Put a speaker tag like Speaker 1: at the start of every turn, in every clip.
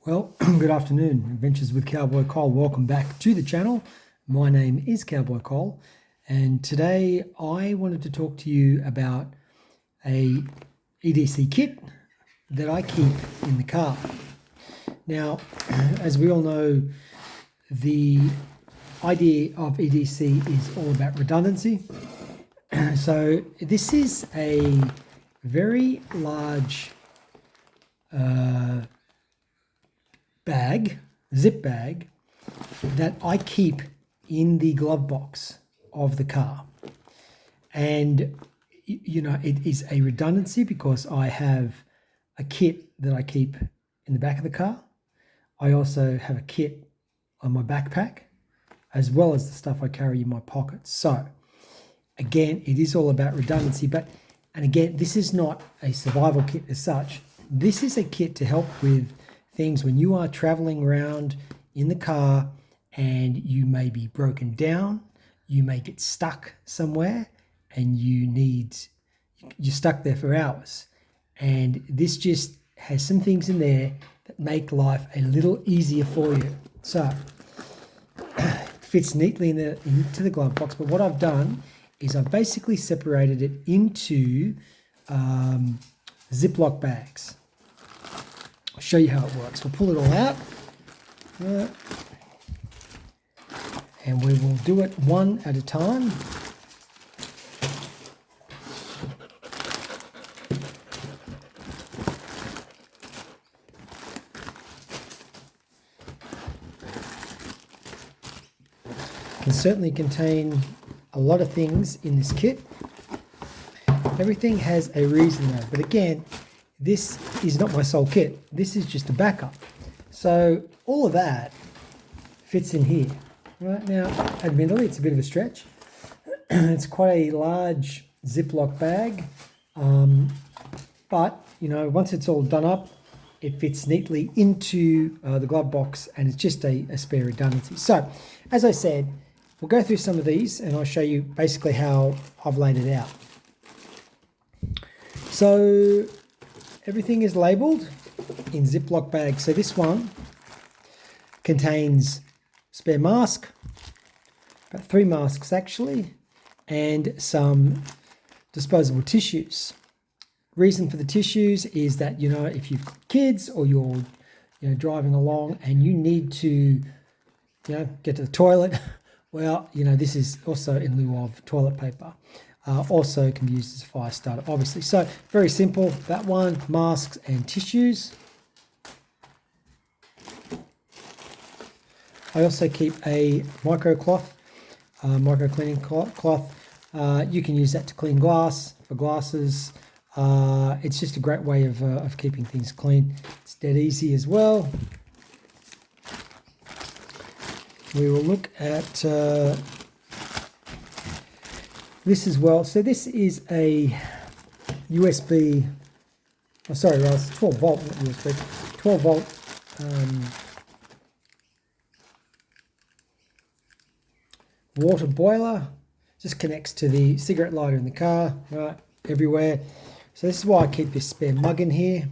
Speaker 1: Well, good afternoon, Adventures with Cowboy Cole. Welcome back to the channel. My name is Cowboy Cole, and today I wanted to talk to you about a EDC kit that I keep in the car. Now, as we all know, the idea of EDC is all about redundancy. So this is a very large zip bag that I keep in the glove box of the car. And you know, it is a redundancy because I have a kit that I keep in the back of the car. I also have a kit on my backpack, as well as the stuff I carry in my pockets. So again, it is all about redundancy, and again, this is not a survival kit as such. This is a kit to help with things when you are traveling around in the car and you may be broken down, you may get stuck somewhere and you're stuck there for hours. And this just has some things in there that make life a little easier for you. So it fits neatly into the glove box, but what I've done is I've basically separated it into Ziploc bags. I'll show you how it works. We'll pull it all out, and we will do it one at a time. Can certainly contain a lot of things in this kit. Everything has a reason though, but again, this is not my sole kit. This is just a backup. So all of that fits in here. Right now, admittedly, it's a bit of a stretch. It's quite a large Ziploc bag, but you know, once it's all done up, it fits neatly into the glove box, and it's just a spare redundancy. So, as I said, we'll go through some of these, and I'll show you basically how I've laid it out. So everything is labeled in Ziploc bags. So this one contains spare mask, about 3 masks actually, and some disposable tissues. Reason for the tissues is that, you know, if you've got kids or you're driving along and you need to get to the toilet, well, this is also in lieu of toilet paper. Also can be used as a fire starter, obviously. So very simple, that one, masks and tissues. I also keep a micro cleaning cloth. You can use that to clean glass, for glasses. It's just a great way of keeping things clean. It's dead easy as well. We will look at this as well. So this is a USB, it's 12 volt, not USB, 12 volt water boiler. Just connects to the cigarette lighter in the car, right, everywhere. So this is why I keep this spare mug in here.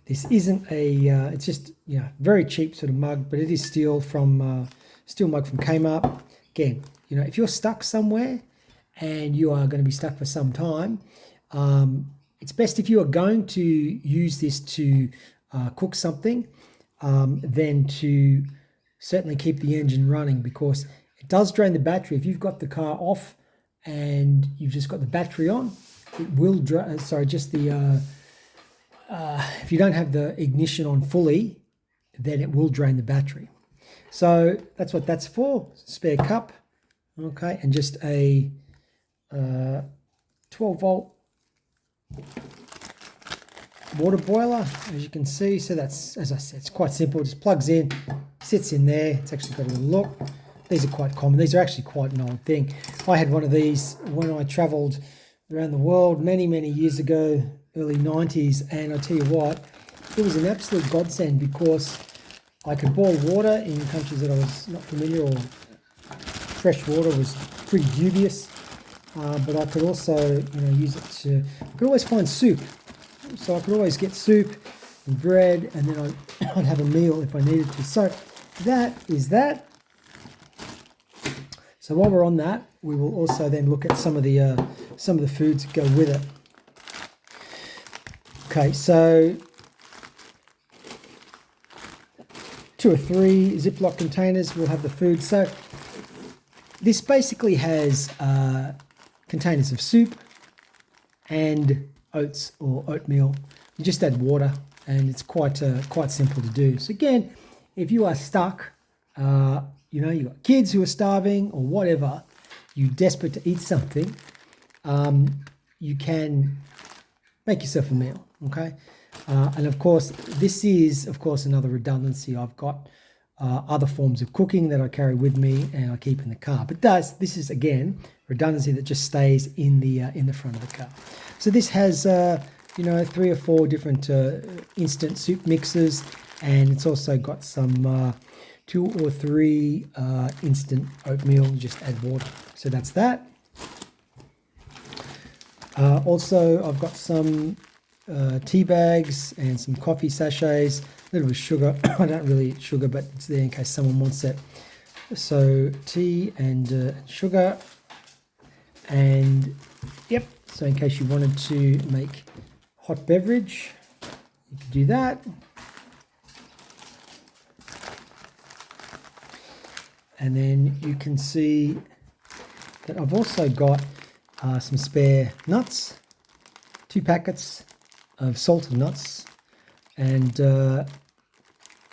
Speaker 1: This isn't it's just, very cheap sort of mug, but it is steel mug from Kmart. Again, if you're stuck somewhere and you are going to be stuck for some time, it's best if you are going to use this to cook something, then to certainly keep the engine running, because it does drain the battery. If you've got the car off and you've just got the battery on, it will drain. If you don't have the ignition on fully, then it will drain the battery. So that's what that's for. Spare cup, okay, and just a 12 volt water boiler, as you can see. So that's, as I said, it's quite simple. It just plugs in, sits in there. It's actually got a little look. These are quite common. These are actually quite an old thing. I had one of these when I traveled around the world many years ago, early 90s, and I tell you what, it was an absolute godsend, because I could boil water in countries that I was not familiar, or fresh water was pretty dubious, but I could also use it to, I could always find soup. So I could always get soup, and bread, and then I'd have a meal if I needed to. So that is that. So while we're on that, we will also then look at some of the foods that go with it. Okay, so 2 or 3 Ziploc containers will have the food. So this basically has containers of soup and oats or oatmeal. You just add water, and it's quite simple to do. So again, if you are stuck, you know, you've got kids who are starving or whatever, you're desperate to eat something, you can make yourself a meal, okay? And of course, this is, of course, another redundancy. I've got other forms of cooking that I carry with me and I keep in the car. But this is, again, redundancy that just stays in the front of the car. So this has, you know, 3 or 4 different instant soup mixes, and it's also got some 2 or 3 instant oatmeal. Just add water. So that's that. Also, I've got some tea bags and some coffee sachets, a little bit of sugar. I don't really eat sugar, but it's there in case someone wants it. So tea and sugar, and yep, so in case you wanted to make hot beverage, you could do that. And then you can see that I've also got some spare nuts, 2 packets of salted nuts, and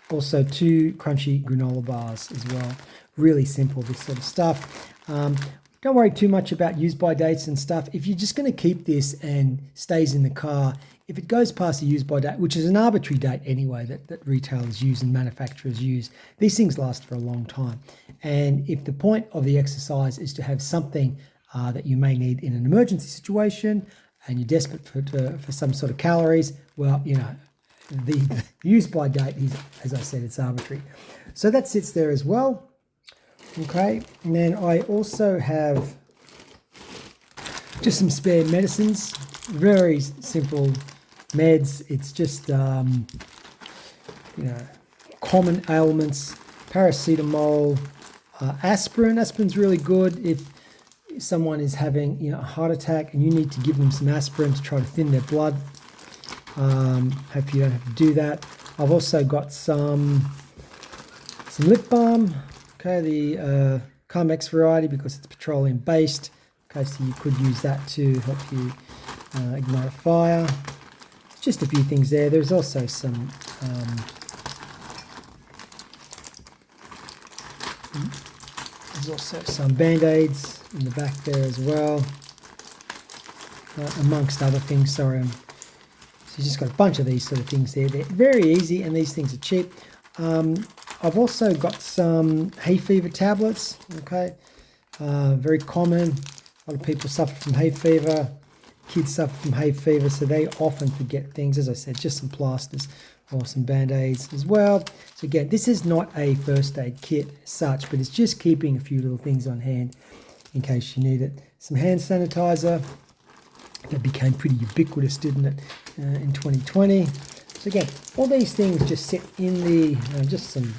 Speaker 1: also 2 crunchy granola bars as well. Really simple, this sort of stuff. Don't worry too much about use by dates and stuff. If you're just going to keep this and stays in the car, if it goes past the use by date, which is an arbitrary date anyway that retailers use and manufacturers use, these things last for a long time. And if the point of the exercise is to have something that you may need in an emergency situation, and you're desperate for some sort of calories, well, you know, the use by date is, as I said, it's arbitrary. So that sits there as well. Okay, and then I also have just some spare medicines, very simple meds. It's just, you know, common ailments, paracetamol, aspirin. Aspirin's really good if someone is having, you know, a heart attack and you need to give them some aspirin to try to thin their blood. Hope you don't have to do that. I've also got some lip balm. Okay, the Carmex variety, because it's petroleum based. Okay, so you could use that to help you ignite a fire. Just a few things there. There's also some Band-Aids in the back there as well, amongst other things. Sorry, so you just got a bunch of these sort of things there. They're very easy, and these things are cheap. I've also got some hay fever tablets, okay, very common. A lot of people suffer from hay fever, kids suffer from hay fever, so they often forget things. As I said, just some plasters or some Band-Aids as well. So again, this is not a first aid kit as such, but it's just keeping a few little things on hand in case you need it. Some hand sanitizer, that became pretty ubiquitous, didn't it, in 2020. So again, all these things just sit in the, just some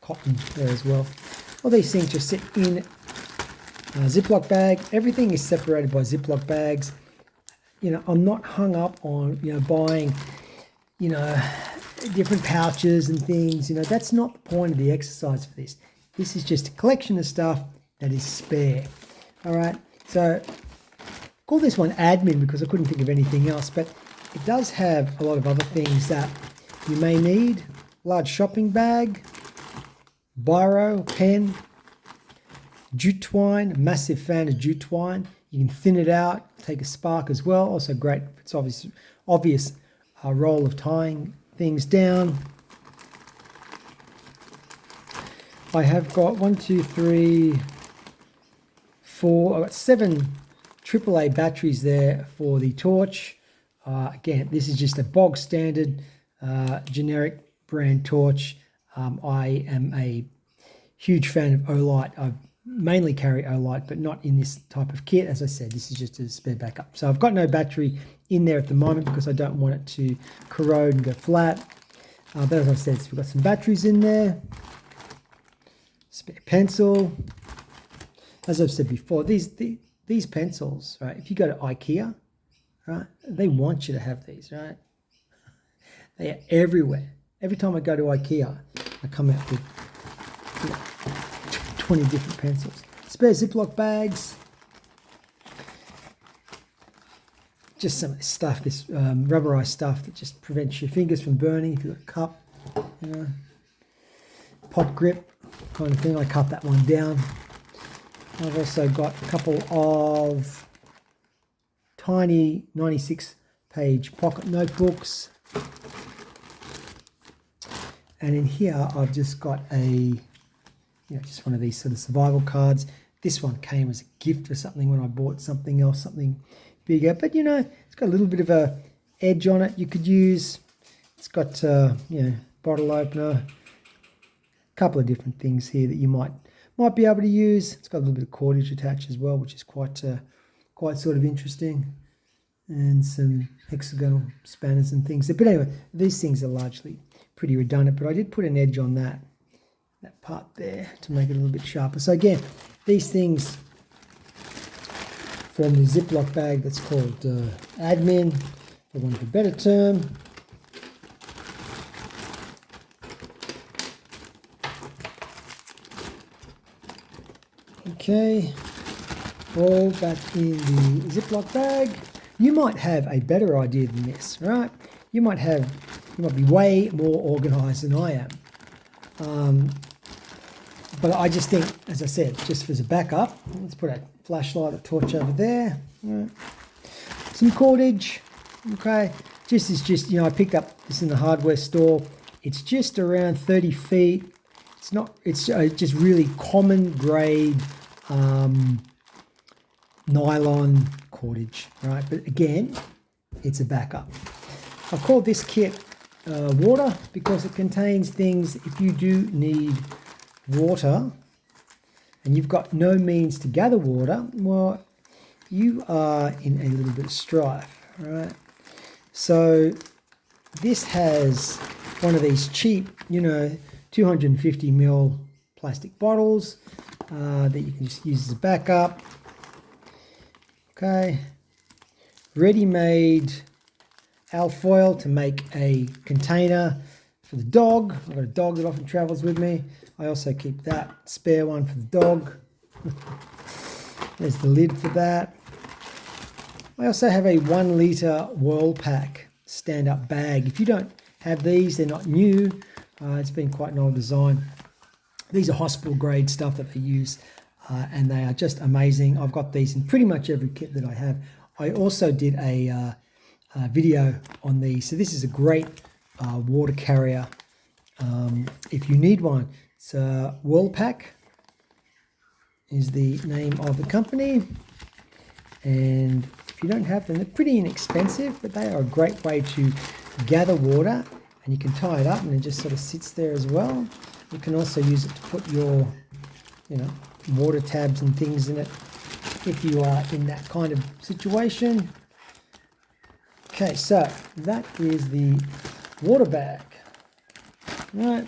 Speaker 1: cotton there as well. All these things just sit in a Ziploc bag. Everything is separated by Ziploc bags. You know, I'm not hung up on, you know, buying, you know, different pouches and things. You know, that's not the point of the exercise for this. This is just a collection of stuff that is spare. All right, so call this one admin because I couldn't think of anything else, but it does have a lot of other things that you may need. Large shopping bag, biro, pen, jute twine. Massive fan of jute twine. You can thin it out, take a spark as well. Also great, it's obvious role of tying things down. I have got 1, 2, 3, 4. I've got 7 AAA batteries there for the torch. Again, this is just a bog standard generic brand torch. I am a huge fan of Olight. I mainly carry Olight, but not in this type of kit. As I said, this is just a spare backup. So I've got no battery in there at the moment because I don't want it to corrode and go flat. But as I said, so we've got some batteries in there, spare pencil. As I've said before, these pencils, right? If you go to IKEA, right, they want you to have these, right? They are everywhere. Every time I go to IKEA, I come out with 20 different pencils. Spare Ziploc bags. Just some stuff, this rubberized stuff that just prevents your fingers from burning if you've got a cup, you know. Pot grip kind of thing. I cut that one down. I've also got a couple of tiny 96-page pocket notebooks. And in here, I've just got just one of these sort of survival cards. This one came as a gift for something when I bought something else, something bigger. But, it's got a little bit of a edge on it you could use. It's got, bottle opener, a couple of different things here that you might be able to use. It's got a little bit of cordage attached as well, which is quite sort of interesting. And some hexagonal spanners and things. But anyway, these things are largely pretty redundant, but I did put an edge on that part there to make it a little bit sharper. So again, these things form the Ziploc bag that's called admin, for want of a better term. Okay, all back in the Ziploc bag. You might have a better idea than this, right? You might be way more organized than I am. But I just think, as I said, just as a backup, let's put a flashlight or torch over there. Right. Some cordage, okay. I picked up this in the hardware store. It's just around 30 feet. It's just really common grade nylon cordage, right? But again, it's a backup. I've called this kit water because it contains things if you do need water and you've got no means to gather water, well, you are in a little bit of strife, right? So this has one of these cheap, 250ml plastic bottles that you can just use as a backup. Okay, ready-made alfoil to make a container for the dog. I've got a dog that often travels with me. I also keep that spare one for the dog. There's the lid for that. I also have a 1 litre Whirlpack stand-up bag. If you don't have these, they're not new. It's been quite an old design. These are hospital grade stuff that they use, and they are just amazing. I've got these in pretty much every kit that I have. I also did a video on these. So this is a great water carrier if you need one. It's Whirlpack is the name of the company, and if you don't have them, they're pretty inexpensive, but they are a great way to gather water, and you can tie it up and it just sort of sits there as well. You can also use it to put your water tabs and things in it if you are in that kind of situation. Okay, so that is the water bag. Right.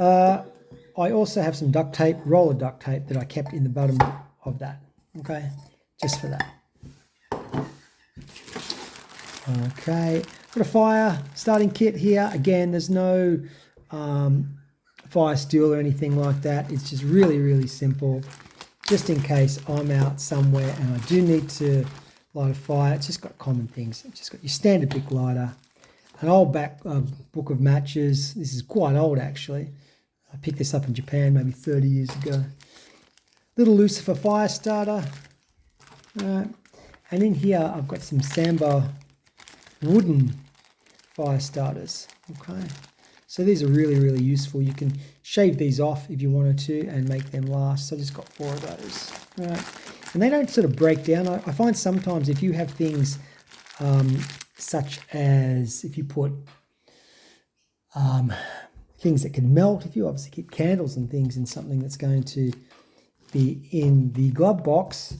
Speaker 1: I also have some duct tape, roller duct tape, that I kept in the bottom of that. Okay, just for that. Okay, got a fire starting kit here. Again, there's no fire steel or anything like that. It's just really, really simple. Just in case I'm out somewhere and I do need to light a fire. It's just got common things. It's just got your standard Bic lighter, an old book of matches. This is quite old actually. I picked this up in Japan maybe 30 years ago. Little Lucifer fire starter. And in here I've got some Samba wooden fire starters. Okay, so these are really, really useful. You can shave these off if you wanted to and make them last. So I just got 4 of those. All right. And they don't sort of break down. I find sometimes if you have things such as if you put things that can melt, if you obviously keep candles and things in something that's going to be in the glove box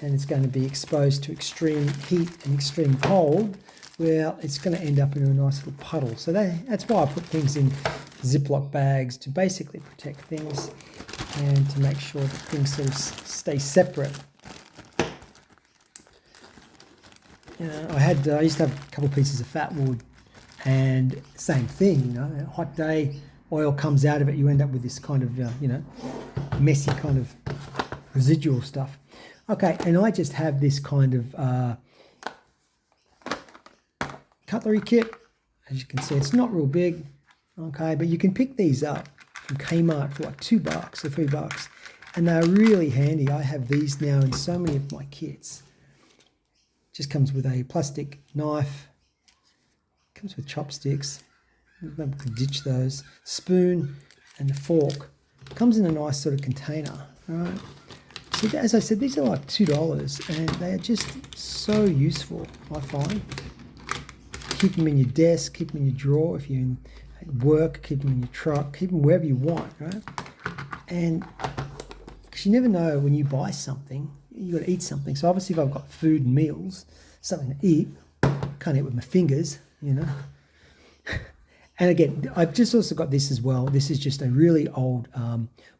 Speaker 1: and it's going to be exposed to extreme heat and extreme cold, well, it's going to end up in a nice little puddle. So that's why I put things in Ziploc bags, to basically protect things and to make sure that things sort of stay separate. I used to have a couple of pieces of fat wood, and same thing, a hot day, oil comes out of it, you end up with this kind of, messy kind of residual stuff. Okay, and I just have this kind of cutlery kit. As you can see, it's not real big, okay, but you can pick these up from Kmart for like $2 or $3, and they're really handy. I have these now in so many of my kits. Just comes with a plastic knife, comes with chopsticks, you'll be able to ditch those, spoon and a fork. Comes in a nice sort of container, all right? So as I said, these are like $2 and they are just so useful, I find. Keep them in your desk, keep them in your drawer, if you're at work, keep them in your truck, keep them wherever you want, right? And because you never know when you buy something, you got to eat something. So obviously if I've got food and meals, something to eat, can't eat with my fingers, And again, I've just also got this as well. This is just a really old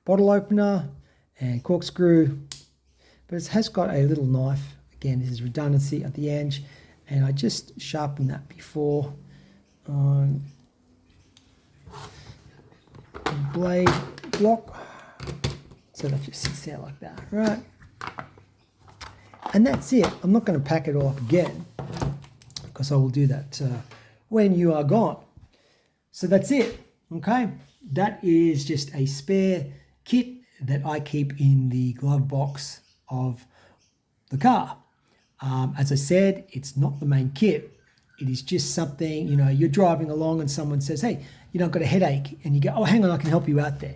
Speaker 1: bottle opener and corkscrew, but it has got a little knife. Again, this is redundancy at the edge, and I just sharpened that before. Blade block, so that just sits there like that, right? And that's it. I'm not going to pack it all up again, because I will do that when you are gone. So that's it, okay? That is just a spare kit that I keep in the glove box of the car. As I said, it's not the main kit. It is just something, you're driving along and someone says, hey, I've got a headache, and you go, oh, hang on, I can help you out there.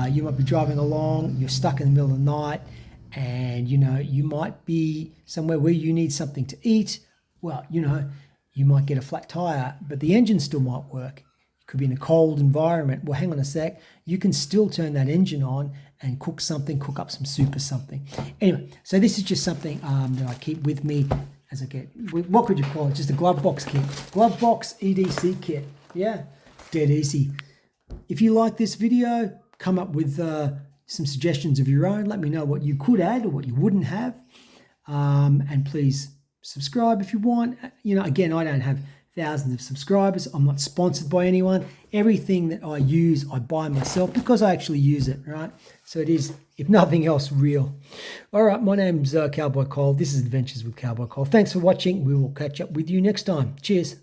Speaker 1: You might be driving along, you're stuck in the middle of the night, and you might be somewhere where you need something to eat. Well, you might get a flat tire, but the engine still might work. You could be in a cold environment. Well, hang on a sec, you can still turn that engine on and cook up some soup or something. Anyway, so this is just something that I keep with me as I get, what could you call it? Just a glove box kit. Glove box EDC kit. Yeah, dead easy. If you like this video, come up with some suggestions of your own. Let me know what you could add or what you wouldn't have. And please subscribe if you want. Again, I don't have thousands of subscribers. I'm not sponsored by anyone. Everything that I use, I buy myself because I actually use it, right? So it is, if nothing else, real. All right, my name's Cowboy Cole. This is Adventures with Cowboy Cole. Thanks for watching. We will catch up with you next time. Cheers.